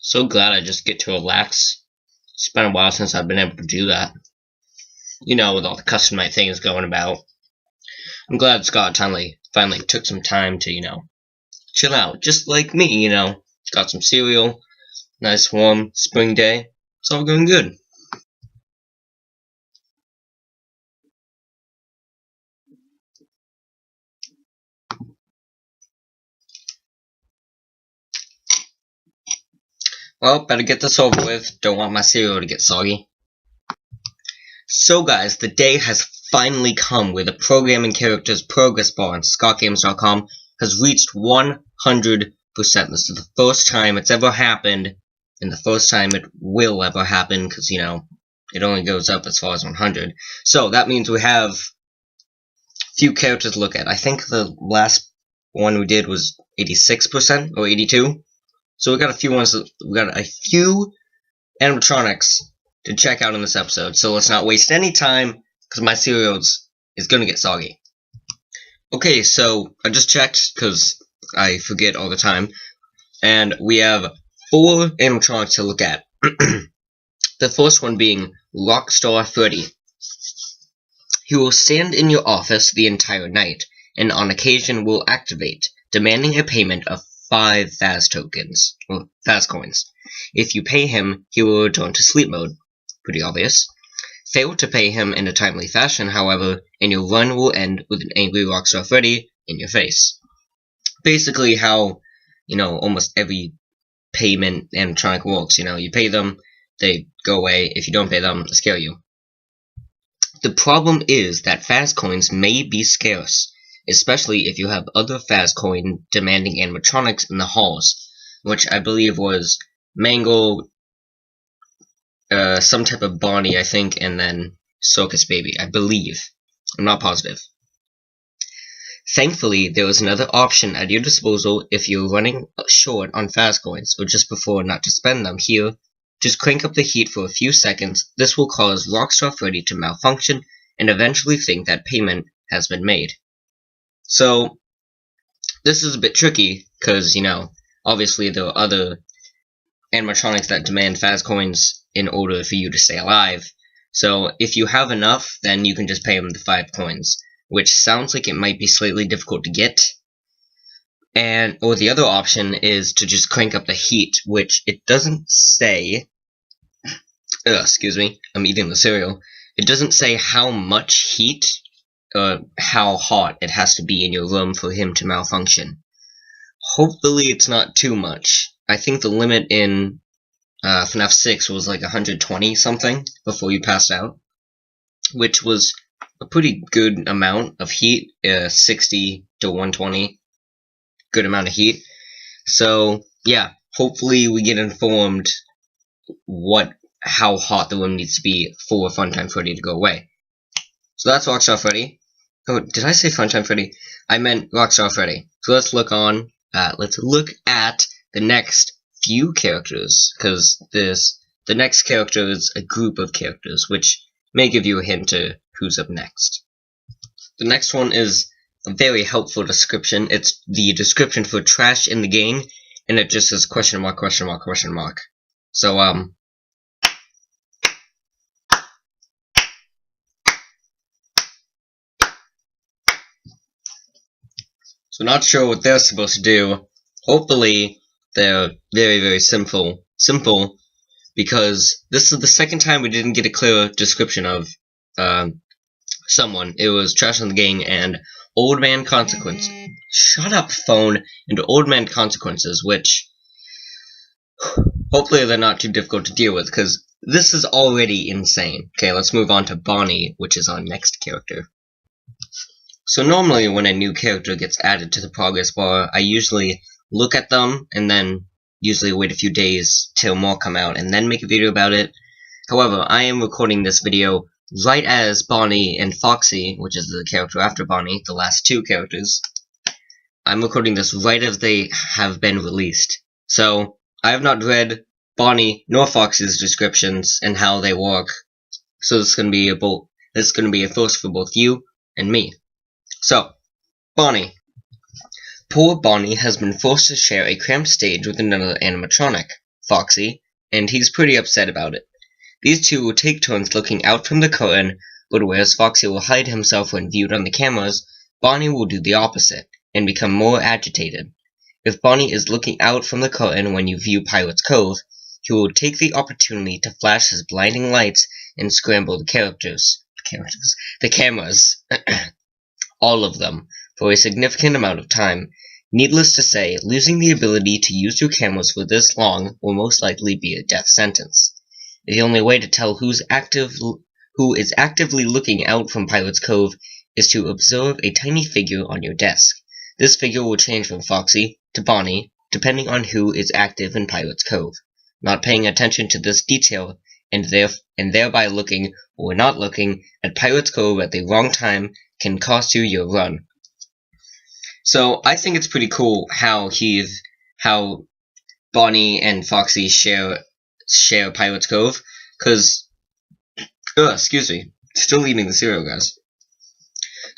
So glad I just get to relax. It's been a while since I've been able to do that. You know, with all the customized things going about. I'm glad Scott finally took some time to, chill out. Just like me, Got some cereal. Nice warm spring day. It's all going good. Well, better get this over with. Don't want my cereal to get soggy. So guys, the day has finally come where the programming character's progress bar on scottgames.com has reached 100%. This is the first time it's ever happened, and the first time it will ever happen, because, it only goes up as far as 100. So that means we have a few characters to look at. I think the last one we did was 86% or 82. So we got a few animatronics to check out in this episode. So let's not waste any time, because my cereal is gonna get soggy. Okay, so I just checked because I forget all the time, and we have 4 animatronics to look at. The first one being Rockstar Freddy. He will stand in your office the entire night, and on occasion will activate, demanding a payment of 5 FAS tokens, or FAS coins. If you pay him, he will return to sleep mode. Pretty obvious. Fail to pay him in a timely fashion, however, and your run will end with an angry Rockstar Freddy in your face. Basically how, almost every payment animatronic works. You pay them, they go away. If you don't pay them, they scare you. The problem is that FAS coins may be scarce, especially if you have other FAS coin demanding animatronics in the halls, which I believe was Mango, some type of Bonnie, I think, and then Circus Baby, I believe. I'm not positive. Thankfully, there is another option at your disposal if you're running short on FAS coins, or just prefer not to spend them here. Just crank up the heat for a few seconds. This will cause Rockstar Freddy to malfunction and eventually think that payment has been made. So, this is a bit tricky, because, obviously there are other animatronics that demand FAS coins in order for you to stay alive. So, if you have enough, then you can just pay them the 5 coins, which sounds like it might be slightly difficult to get. Or the other option is to just crank up the heat, which it doesn't say. Excuse me, I'm eating the cereal. It doesn't say how much heat, how hot it has to be in your room for him to malfunction. Hopefully it's not too much. I think the limit in FNaF 6 was like 120 something before you passed out, which was a pretty good amount of heat, 60 to 120, good amount of heat. So yeah, hopefully we get informed how hot the room needs to be for Funtime Freddy to go away. So that's Rockstar Freddy. Oh, did I say Funtime Freddy? I meant Rockstar Freddy. So let's look at the next few characters, because the next character is a group of characters, which may give you a hint to who's up next. The next one is a very helpful description. It's the description for trash in the game, and it just says question mark, question mark, question mark. So, not sure what they're supposed to do. Hopefully, they're very, very simple, because this is the second time we didn't get a clear description of someone. It was Trash in the Gang and Old Man Consequences. Shut up, phone. And Old Man Consequences, which hopefully they're not too difficult to deal with, because this is already insane. Okay, let's move on to Bonnie, which is our next character. So normally when a new character gets added to the progress bar, I usually look at them and then usually wait a few days till more come out and then make a video about it. However, I am recording this video right as Bonnie and Foxy, which is the character after Bonnie, the last 2 characters. I'm recording this right as they have been released. So, I have not read Bonnie nor Foxy's descriptions and how they work. So this is going to be a first for both you and me. So, Bonnie. Poor Bonnie has been forced to share a cramped stage with another animatronic, Foxy, and he's pretty upset about it. These two will take turns looking out from the curtain, but whereas Foxy will hide himself when viewed on the cameras, Bonnie will do the opposite, and become more agitated. If Bonnie is looking out from the curtain when you view Pirate's Cove, he will take the opportunity to flash his blinding lights and scramble the cameras, all of them, for a significant amount of time. Needless to say, losing the ability to use your cameras for this long will most likely be a death sentence. The only way to tell who is actively looking out from Pirate's Cove is to observe a tiny figure on your desk. This figure will change from Foxy to Bonnie, depending on who is active in Pirate's Cove. Not paying attention to this detail, and thereby looking or not looking at Pirate's Cove at the wrong time can cost you your run. So I think it's pretty cool how Bonnie and Foxy share Pirate's Cove, cause excuse me, still eating the cereal, guys.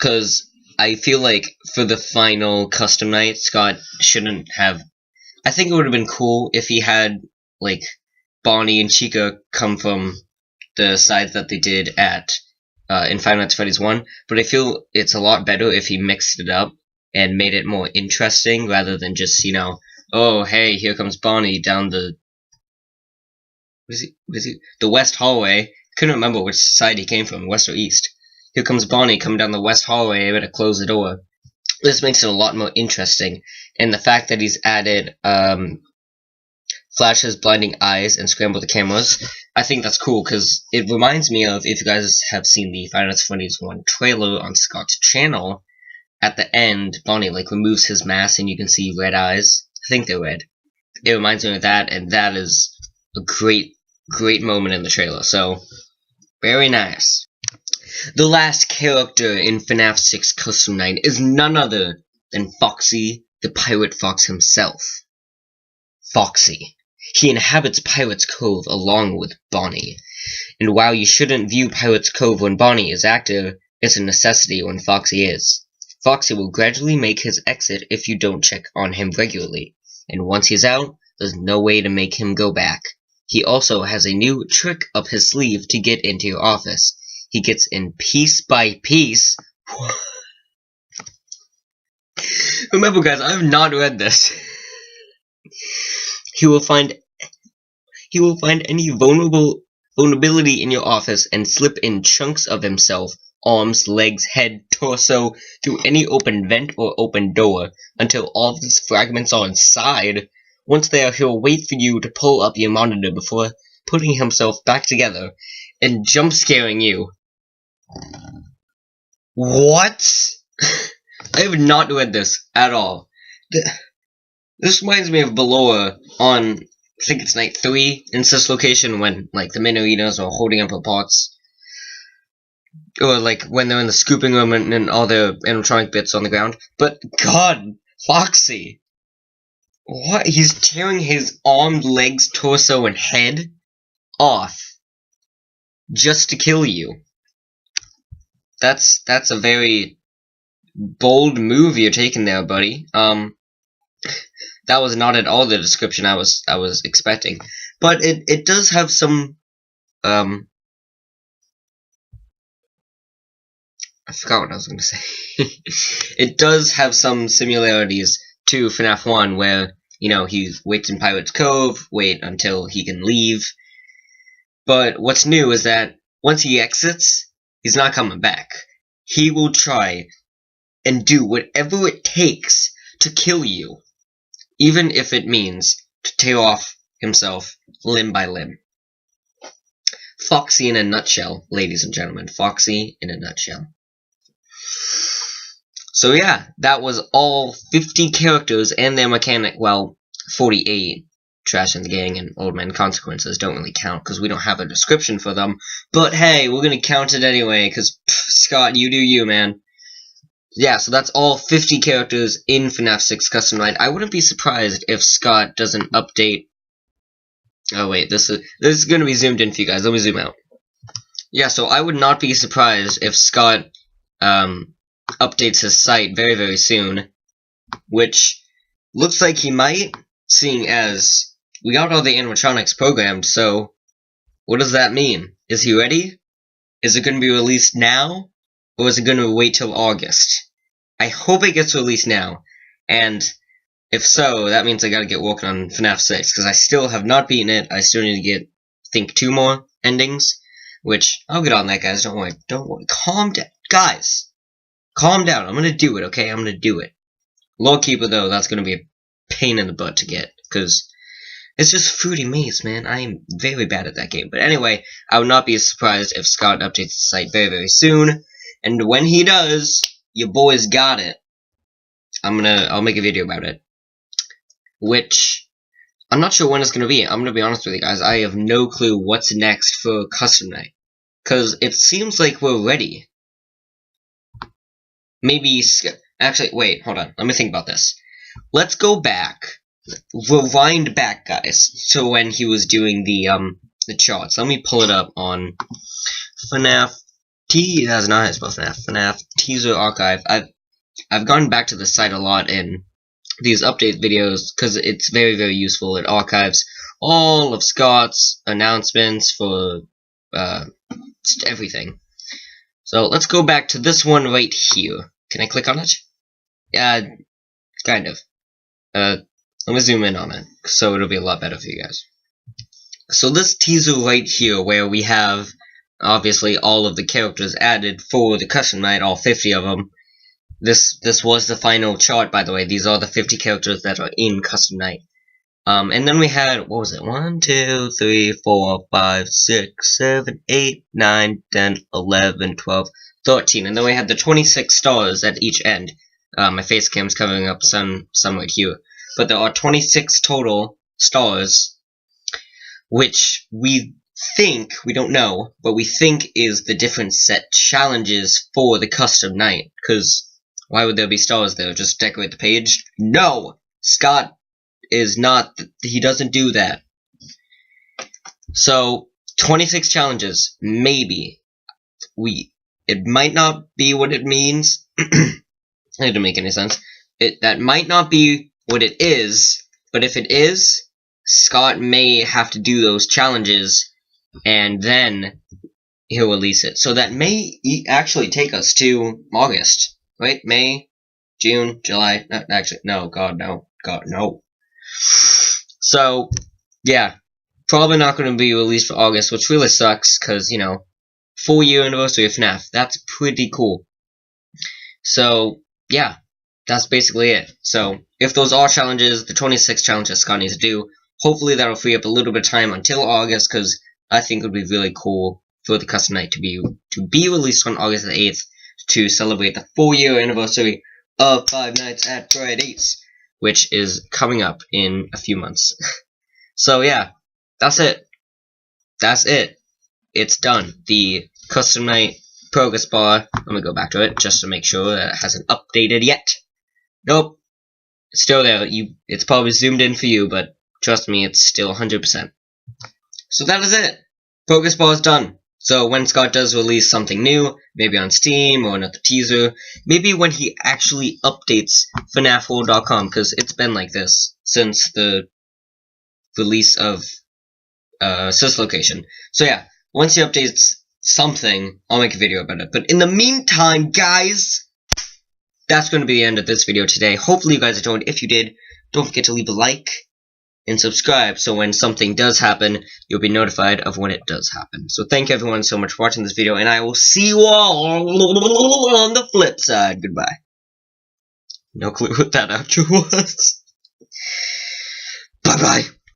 Cause I feel like for the final custom night, Scott shouldn't have. I think it would have been cool if he had like Bonnie and Chica come from the sides that they did at in Five Nights at Freddy's 1, but I feel it's a lot better if he mixed it up and made it more interesting rather than just, oh, hey, here comes Bonnie down the the west hallway. Couldn't remember which side he came from, west or east. Here comes Bonnie coming down the west hallway. I better close the door. This makes it a lot more interesting, and the fact that he's added flashes, blinding eyes, and scramble the cameras, I think that's cool, because it reminds me of, if you guys have seen the Five Nights at Freddy's 1 trailer on Scott's channel, at the end, Bonnie removes his mask and you can see red eyes. I think they're red. It reminds me of that, and that is a great moment in the trailer, so very nice. The last character in FNaF 6 Custom Night is none other than Foxy the Pirate Fox himself. Foxy. He inhabits Pirate's Cove along with Bonnie. And while you shouldn't view Pirate's Cove when Bonnie is active, it's a necessity when Foxy is. Foxy will gradually make his exit if you don't check on him regularly, and once he's out, there's no way to make him go back. He also has a new trick up his sleeve to get into your office. He gets in piece by piece. Remember, guys, I have not read this. He will find any vulnerability in your office and slip in chunks of himself, arms, legs, head, torso, through any open vent or open door, until all of his fragments are inside. Once there, he'll wait for you to pull up your monitor before putting himself back together and jump scaring you. What? I have not read this at all. This reminds me of Baloa on, I think it's night 3, in this location when, the Minoitas are holding up the pots. Or, when they're in the scooping room and all their animatronic bits on the ground. But, God, Foxy! What? He's tearing his armed legs, torso, and head off just to kill you. That's a very bold move you're taking there, buddy. That was not at all the description I was expecting. But it does have some I forgot what I was going to say. It does have some similarities to FNaF 1, where, he waits in Pirate's Cove, wait until he can leave. But what's new is that once he exits, he's not coming back. He will try and do whatever it takes to kill you, even if it means to tear off himself limb by limb. Foxy in a nutshell, ladies and gentlemen. Foxy in a nutshell. So yeah, that was all 50 characters and their mechanic, 48. Trash in the Gang and Old Man Consequences don't really count because we don't have a description for them. But hey, we're gonna count it anyway because, Scott, you do you, man. Yeah, so that's all 50 characters in FNaF 6 Custom Night. I wouldn't be surprised if Scott doesn't update. Oh wait, this is gonna be zoomed in for you guys. Let me zoom out. Yeah, so I would not be surprised if Scott updates his site very, very soon, which looks like he might, seeing as we got all the animatronics programmed, so what does that mean? Is he ready? Is it going to be released now, or is it going to wait till August? I hope it gets released now, and if so, that means I gotta get working on FNaF 6, because I still have not beaten it. I still need to get, I think, 2 more endings, which, I'll get on that, guys, don't worry, calm down, guys, calm down, I'm gonna do it, okay, I'm gonna do it. Lord Keeper, though, that's gonna be a pain in the butt to get, because it's just Fruity Maze, man. I am very bad at that game. But anyway, I would not be surprised if Scott updates the site very, very soon. And when he does, your boys got it. I'll make a video about it. Which, I'm not sure when it's gonna be. I'm gonna be honest with you guys. I have no clue what's next for Custom Night. Cause it seems like we're ready. Maybe, actually, wait, hold on. Let me think about this. Let's go back. Rewind back, guys, to when he was doing the charts. Let me pull it up on FNaF that's not how it's spelled, FNaF teaser archive. I've gone back to the site a lot in these update videos because it's very, very useful. It archives all of Scott's announcements for just everything. So let's go back to this one right here. Can I click on it? Yeah, kind of. Let me zoom in on it, so it'll be a lot better for you guys. So this teaser right here, where we have, obviously, all of the characters added for the Custom Night, all 50 of them. This was the final chart, by the way. These are the 50 characters that are in Custom Night. And then we had, what was it? 1, 2, 3, 4, 5, 6, 7, 8, 9, 10, 11, 12, 13. And then we had the 26 stars at each end. My face cam's covering up some right here. But there are 26 total stars, which we think, we don't know, but we think is the different set challenges for the Custom Night. Because why would there be stars there? Just decorate the page? No! Scott is not, he doesn't do that. So, 26 challenges, maybe. It might not be what it means. It didn't make any sense. That might not be what it is, but if it is, Scott may have to do those challenges, and then he'll release it. So that may actually take us to August, right? May, June, July, no, God, no. So, yeah, probably not going to be released for August, which really sucks, because, you know, 4-year anniversary of FNaF, that's pretty cool. So, yeah. That's basically it. So, if those are challenges, the 26 challenges Scott needs to do, hopefully that'll free up a little bit of time until August, because I think it would be really cool for the Custom Night to be released on August the 8th to celebrate the 4-year anniversary of Five Nights at Freddy's, which is coming up in a few months. So yeah, that's it. That's it. It's done. The Custom Night progress bar, let me go back to it just to make sure that it hasn't updated yet. Nope, it's still there. It's probably zoomed in for you, but trust me, it's still 100%. So that is it. Progress bar is done. So when Scott does release something new, maybe on Steam or another teaser, maybe when he actually updates FNAFworld.com, because it's been like this since the release of Sys Location. So yeah, once he updates something, I'll make a video about it. But in the meantime, guys, that's going to be the end of this video today. Hopefully you guys enjoyed. If you did, don't forget to leave a like and subscribe, so when something does happen, you'll be notified of when it does happen. So thank you everyone so much for watching this video, and I will see you all on the flip side. Goodbye. No clue what that outro was. Bye-bye.